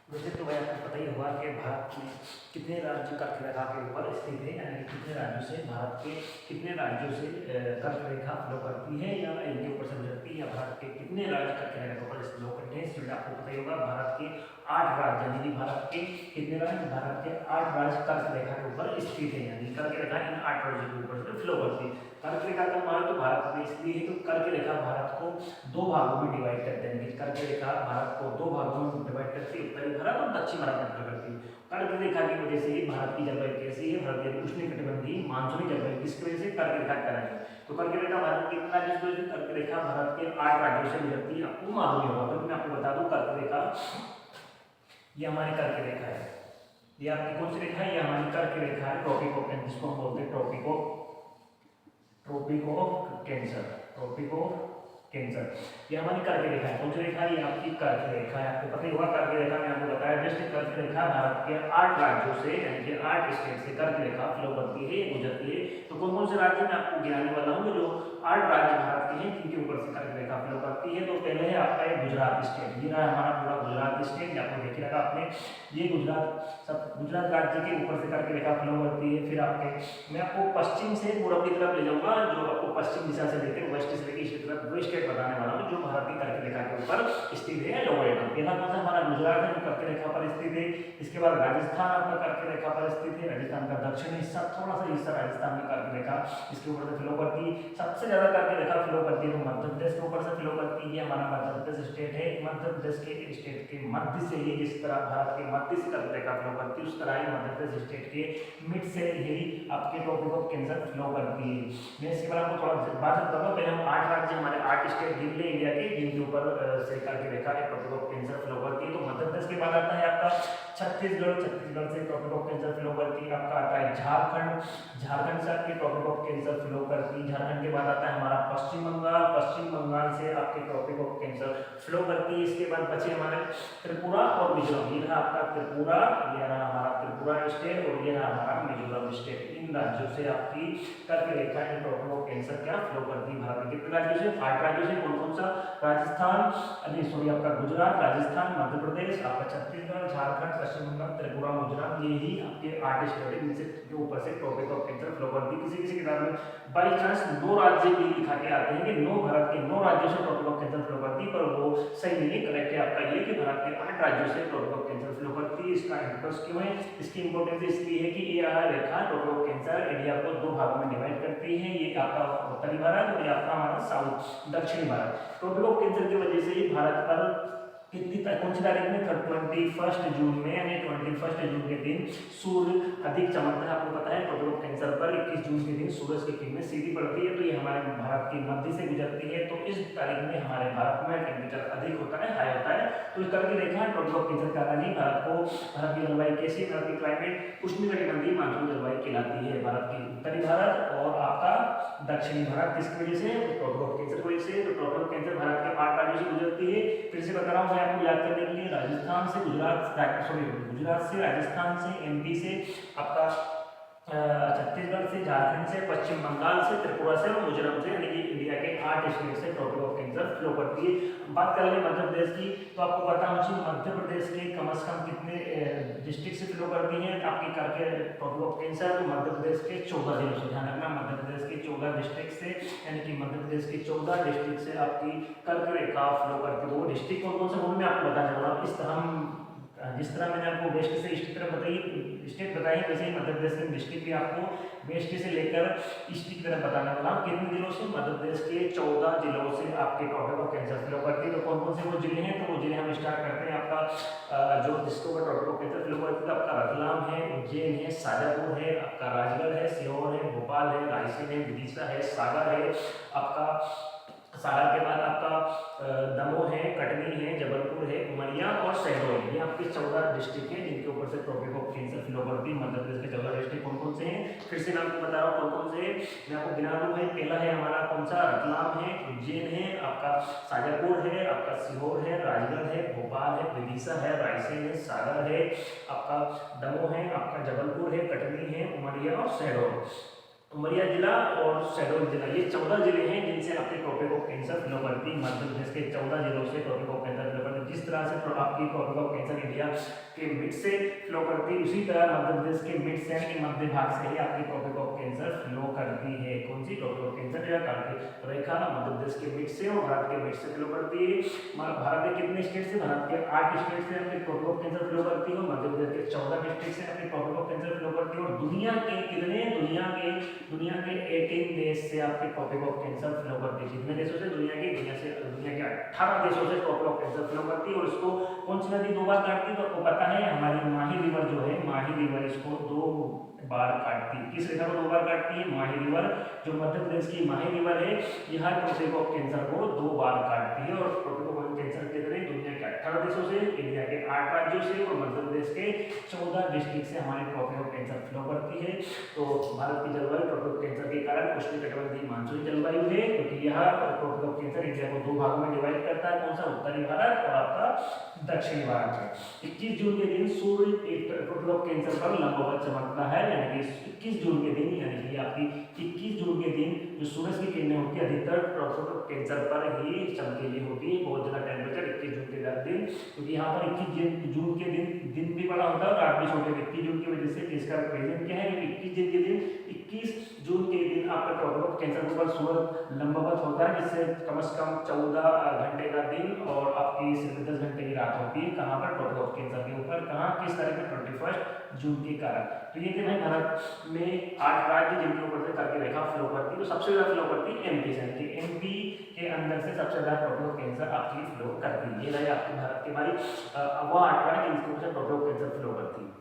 वैसे तो भाई आपको पता ही होगा कि भारत में कितने राज्य कर्क रेखा के ऊपर स्थित है, यानी कितने राज्यों से भारत के कितने राज्यों से कर्क रेखा फ्लो करती है या इनके ऊपर से गुजरती है, या भारत के कितने राज्य कर्क रेखा के ऊपर फ्लो करते हैं। इसलिए आपको पता ही होगा भारत के 8 राज्य, यानी कि भारत के कितने राज्य, भारत के 8 राज्य कर्क रेखा के ऊपर स्थित है, यानी कर्क रेखा इन 8 राज्यों के ऊपर से फ्लो करती है। कर्क रेखा का मान तो भारत में इसलिए है तो कर्क रेखा भारत को दो भागों में डिवाइड करते हैं। कर्क रेखा भारत को दो भागों में डिवाइड करती है, उत्तरी भारत और दक्षिण भारत में डिवाइड करती है। कर्क रेखा की वजह से भारत की जलवायु कैसी है, भारत की उष्णकटिबंधीय मानसूनी जलवायु, किसकी वजह से, कर्क रेखा के कारण। तो कर्क रेखा भारत के कितने राज्यों से, कर्क रेखा भारत के 8 राज्यों से गुजरती है। आपको मालूम ही होगा, तो मैं आपको बता दूं कर्क रेखा ये हमारी कर्क रेखा है। ये आपकी कौन सी रेखा है, ये हमारी कर्क रेखा है, ट्रॉपिक ऑफ कैंसर, जिसको हम बोलते हैं tropic of cancer, tropic of cancer. ये हमारी कर्क रेखा है। कौन सी रेखा है, ये आपकी कर्क रेखा है। आपको पता ही होगा कर्क रेखा में आपको बताया जस्ट कर्क रेखा भारत के 8 राज्यों से, यानी कि 8 स्टेट से कर्क रेखा फ्लो करती है, गुजरती है। तो कौन कौन से राज्य मैं आपको गिनाने वाला हूँ जो 8 राज्य भारत के हैं जिनके ऊपर से कर्क रेखा फ्लो करती है। तो पहले है आपका ये गुजरात स्टेट, ये रहा हमारा पूरा गुजरात स्टेट, आपको देख रखा आपने, ये गुजरात राज्य के ऊपर से कर्क रेखा फ्लो करती है। फिर आपके मैं आपको पश्चिम से पूरब की तरफ ले जाऊंगा, जो आपको पश्चिम दिशा से लेकर वेस्ट से लेकर ईस्ट तरफ वो स्टेट बताने वाला हूँ जो भारत की कर्क रेखा के ऊपर स्थित है। लोअर पहला कौन सा हमारा गुजरात है जो कर्क रेखा पर स्थित है। इसके बाद राजस्थान आपका कर्क रेखा पर स्थित है, राजस्थान का दक्षिणी हिस्सा, थोड़ा सा हिस्सा राजस्थान में कर्क रेखा इसके ऊपर से फ्लो करती है। सबसे ज्यादा कर्क रेखा फ्लो करती है तो मध्य प्रदेश के ऊपर से फ्लो करती है। हमारा मध्य प्रदेश स्टेट है, मध्य प्रदेश के स्टेट के मध्य से ये जिस तरह भारत के मध्य से कर्क रेखा फ्लो करती है, उस तरह ही मध्य प्रदेश स्टेट के मिड से यही आपके ट्रॉपिक ऑफ कैंसर फ्लो करती है। मैं इसके बाद आपको थोड़ा बात बताऊंगा। पहले हम 8 राज्य हमारे 8 स्टेट गिन ले इंडिया के जिनके ऊपर से कर्क रेखा है ट्रॉपिक ऑफ कैंसर फ्लो करती है। तो मध्य प्रदेश के बाद आता है आपका छत्तीसगढ़, छत्तीसगढ़ से ट्रॉपिक ऑफ कैंसर फ्लो करती है। आपका आता है झारखंड, झारखंड से आपके ट्रॉपिक ऑफ कैंसर फ्लो करती है। झारखंड के बाद आता है हमारा पश्चिम बंगाल, पश्चिम बंगाल से आपके ट्रॉपिक ऑफ कैंसर फ्लो करती है। इसके बाद बचे हमारे त्रिपुरा और मिजोरम, ये रहा आपका त्रिपुरा, ये रहा हमारा त्रिपुरा स्टेट और ये रहा हमारा मिजोरम स्टेट। इन राज्यों से आपकी कर्क रेखा इन ट्रॉपिक ऑफ कैंसर क्या फ्लो करती है। भारत के कितने राज्यों से, 8 राज्यों से। कौन कौन सा, राजस्थान, सॉरी आपका गुजरात, राजस्थान, मध्य प्रदेश, आपका छत्तीसगढ़, झारखंड, पश्चिम बंगाल, त्रिपुरा, मिजोरम, ये ही आपके 8 स्टेट है जिनसे जो ऊपर से ट्रॉपिक ऑफ कैंसर फ्लो करती है। किसी किसी किताब में बाई चांस 9 राज्य भी लिखा के आते हैं कि 9 भारत के 9 राज्यों से ट्रॉपिक ऑफ कैंसर फ्लो करती है, पर वो सही नहीं है। करेक्ट है आपका ये कि भारत के 8 राज्यों से ट्रॉपिक ऑफ कैंसर फ्लो करती है। इसका इंपॉर्टेंस क्यों है, इसकी इंपॉर्टेंस इसलिए है कि ये रेखा ट्रॉपिक ऑफ कैंसर इंडिया को 2 भागों में डिवाइड करती है। ये आपका उत्तरी भारत और ये आपका हमारा साउथ दक्षिणी भारत। ट्रॉपिक ऑफ कैंसर की वजह से ही भारत पर कितनी कौन सी तारीख में, 21 जून में, यानी 21 जून के दिन सूर्य अधिक चमकता है। आपको पता है ट्रॉपिक ऑफ कैंसर पर 21 जून के दिन सूरज की किरणें सीधी पड़ती है, तो ये हमारे भारत की मध्य से गुजरती है। तो इस तारीख में हमारे भारत में टेम्परेचर अधिक होता है, हाई होता है। तो इस तरह की रेखा है ट्रॉपिक ऑफ कैंसर का नहीं। भारत की जलवायु कैसी, भारत की क्लाइमेट उष्णकटिबंधीय मानसून जलवायु कहलाती है। भारत की उत्तरी भारत और आपका दक्षिणी भारत, किसकी वजह से, ट्रॉपिक ऑफ कैंसर की वजह से। तो ट्रॉपिक ऑफ कैंसर भारत के 8 राज्यों से गुजरती है। फिर से बता रहा हूँ मैं आपको याद करने के लिए, राजस्थान से गुजरात से, राजस्थान से, एमपी से, आपका छत्तीसगढ़ से, झारखंड से, पश्चिम बंगाल से, त्रिपुरा से और मिजोरम से, यानी कि इंडिया के 8 स्टेट से ट्रॉपिक ऑफ कैंसर फ्लो करती है। बात कर ले मध्य प्रदेश की, तो आपको पता होना चाहिए मध्य प्रदेश के कम से कम कितने डिस्ट्रिक्ट से फ्लो करती है आपकी करके ट्रॉपिक ऑफ कैंसर। तो मध्य प्रदेश के 14 जिलों से, ध्यान रखना मध्य प्रदेश के 14 डिस्ट्रिक्ट से, यानी कि मध्य प्रदेश के 14 डिस्ट्रिक्ट से आपकी कर्क रेखा फ्लो करती है। तो वो डिस्ट्रिक्ट कौन कौन से, वो मैं आपको बताने वाला हूँ। इस तरह जिस तरह मैंने आपको वेस्ट से ईस्ट तरफ बताई स्टेट बताई, वैसे ही मध्य प्रदेश के डिस्ट्रिक्ट भी आपको वेस्ट से लेकर ईस्ट की तरफ बताने वाला हूँ। कितने जिलों से, मध्य प्रदेश के 14 जिलों से आपके ट्रॉपिक ऑफ कैंसर फ्लो करती है। तो कौन कौन से वो जिले हैं, तो वो जिले हम स्टार्ट करते हैं। आपका जो जिसको ट्रॉपिक ऑफ कैंसर फ्लो करती है, आपका रतलाम है, उज्जैन है, शाजापुर है, आपका राजगढ़ है, सीहोर है, भोपाल है, रायसेन है, विदिशा है, सागर है, आपका सागर के बाद आपका दमोह है, कटनी है, जबलपुर है, उमरिया और शहडोल, ये आपके 14 डिस्ट्रिक्ट हैं जिनके ऊपर से ट्रॉपिक ऑफ कैंसर फ्लो करती है। मध्य प्रदेश के 14 डिस्ट्रिक्ट कौन कौन से हैं, फिर से मैं आपको बता रहा हूँ कौन कौन से हैं, मैं आपको गिना दूँ भाई। पहला है हमारा कौन सा, रतलाम है, उज्जैन है, आपका शाजापुर है, आपका सीहोर है, राजगढ़ है, भोपाल है, विदिशा है, रायसेन है, सागर है, आपका दमोह है, आपका जबलपुर है, कटनी है, उमरिया और शहडोल। उमरिया जिला और शहडोल जिला, ये 14 जिले हैं जिनसे आपके ट्रॉपिक ऑफ कैंसर फ्लो करती है। मध्य प्रदेश के 14 जिलों से ट्रॉपिक ऑफ कैंसर फ्लो करती है। जिस तरह से आपकी ट्रॉपिक ऑफ कैंसर इंडिया के मिड से फ्लो करती है, उसी तरह मध्य प्रदेश के मिड से यानी मध्य भाग से ही आपकी ट्रॉपिक ऑफ कैंसर फ्लो करती है। कौन सी ट्रॉपिक ऑफ कैंसर या कार्य रेखा मध्य प्रदेश के मिड से और भारत के मिड से फ्लो करती है। भारत के कितने स्टेट से? भारत के 8 स्टेट से अपनी ट्रॉपिक ऑफ कैंसर फ्लो करती है और मध्य प्रदेश के 14 स्टेट से अपनी ट्रॉपिक ऑफ कैंसर फ्लो करती है। और दुनिया के कितने? दुनिया के 18 देश से आपके ट्रॉपिक ऑफ कैंसर फ्लो करती है। कितने देशों से? दुनिया के 18 देशों से ट्रॉपिक ऑफ कैंसर फ्लो करती है। और इसको कौन सी नदी 2 बार काटती है? तो आपको पता है हमारी माही रिवर जो है, माही रिवर इसको 2 बार काटती है। किस रेखा को 2 बार काटती है? माही रिवर, जो मध्य प्रदेश की माही रिवर है, यह ट्रॉपिक ऑफ कैंसर को 2 बार काटती है। और ट्रॉपिक ऑफ कैंसर कितने? दुनिया के 18 देशों से, इंडिया के 8 राज्यों से और मध्य प्रदेश के 14 डिस्ट्रिक्ट से हमारे ट्रॉपिक ऑफ कैंसर फ्लो करती है। तो भारत की जलवायु ट्रॉपिक ऑफ कैंसर के कारण उष्णकटिबंधीय मानसूनी जलवायु है, क्योंकि यह ट्रॉपिक ऑफ कैंसर इंडिया को 2 भागों में डिवाइड करता है। कौन सा? उत्तरी भारत और आपका दक्षिणी भारत है। 21 जून के दिन सूर्य ट्रॉपिक ऑफ कैंसर पर लंबवत चमकता है, यानी कि 21 जून के दिन, यानी कि आपकी 21 जून के दिन जो सूरज की किरणें होती है अधिकतर ट्रॉपिक ऑफ कैंसर पर ही चमकीली होती है। बहुत ज़्यादा टेम्परेचर 21 जून के दिन, क्योंकि यहाँ पर 21 जून के दिन भी बड़ा होता है और रात भी छोटे। 21 जून की वजह से इसका रीजन क्या है? 21 जून के दिन आपका ट्रॉपिक ऑफ कैंसर के ऊपर सूरज लंबवत होता है, जिससे कम से कम 14 घंटे का दिन और आपकी सिर्फ 10 घंटे की रात होती है। कहाँ पर? ट्रॉपिक ऑफ कैंसर के ऊपर। कहाँ? किस तारीख में? 21 जून के कारण। तो ये थे भारत में 8 राज्य जिनके ऊपर से करके रेखा फ्लो करती है। तो सबसे ज्यादा फ्लो करती है एमपी से, यानी कि एमपी के अंदर से सबसे ज्यादा ट्रॉपिक ऑफ कैंसर आपकी फ्लो करती है। ये रही आपकी भारत की हमारी वो 8 राज्य जिनके ऊपर से ट्रॉपिक ऑफ कैंसर फ्लो करती है।